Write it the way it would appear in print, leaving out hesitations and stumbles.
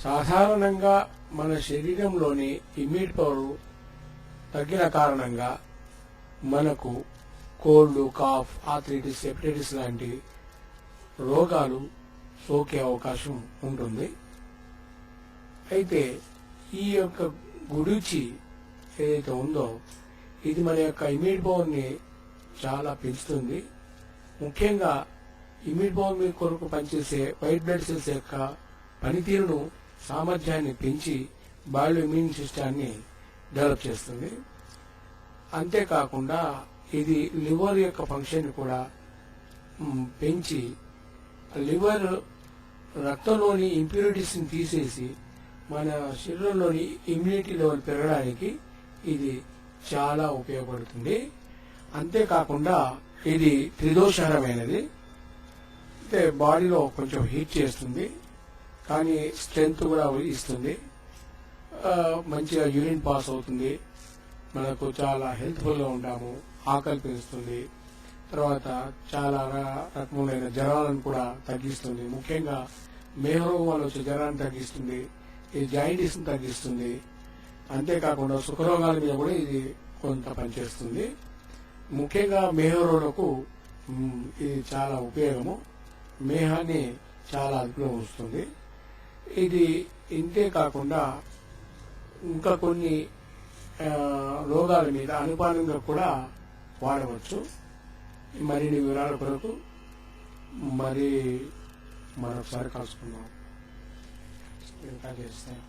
సాధారణంగా మన శరీరంలోని ఇమ్యూనిటీ పవర్ తగ్గిన కారణంగా మనకు కోల్డ్, కాఫ్, ఆర్థరైటిస్, హెపటైటిస్ లాంటి రోగాలు సోకే అవకాశం ఉంటుంది. అయితే ఈ యొక్క గుడుచి ఏదైతే ఉందో ఇది మన యొక్క ఇమ్యూనిటీ పవర్ ని చాలా పెంచుతుంది. ముఖ్యంగా ఇమ్యూనిటీ పవర్ మీ కొరకు పనిచేసే వైట్ బ్లడ్ సెల్స్ యొక్క పనితీరును, సామర్థ్యాన్ని పెంచి బాడీ ఇమ్యూన్ సిస్టాన్ని డెవలప్ చేస్తుంది. అంతేకాకుండా ఇది లివర్ యొక్క ఫంక్షన్ కూడా పెంచి లివర్ రక్తంలోని ఇంప్యూరిటీస్ ని తీసేసి మన శరీరంలోని ఇమ్యూనిటీ లెవెల్ పెరగడానికి ఇది చాలా ఉపయోగపడుతుంది. అంతేకాకుండా ఇది త్రిదోషహరమైనది. అంటే బాడీలో కొంచెం హీట్ చేస్తుంది, కానీ స్ట్రెంగ్త్ కూడా ఇస్తుంది. మంచిగా యూరిన్ పాస్ అవుతుంది, మనకు చాలా హెల్త్ఫుల్ గా ఉంటాము, ఆకలి పెంచుతుంది. తర్వాత చాలా రకములైన జ్వరాలను కూడా తగ్గిస్తుంది. ముఖ్యంగా మేహరోగం వల్ల వచ్చే జ్వరాన్ని తగ్గిస్తుంది, ఈ జాయింటిస్ ని తగ్గిస్తుంది. అంతేకాకుండా సుఖరోగాల మీద కూడా ఇది కొంత పనిచేస్తుంది. ముఖ్యంగా మేహరోగులకు ఇది చాలా ఉపయోగము. మేహాన్ని చాలా అదుపులో ఉంచుతుంది. ఇది ఇంతే కాకుండా ఇంకా కొన్ని రోగాల మీద అనుపానంగా కూడా వాడవచ్చు. మరిన్ని వివరాల కొరకు మరొకసారి కలుసుకుందాం. ఇంకా చేస్తాను.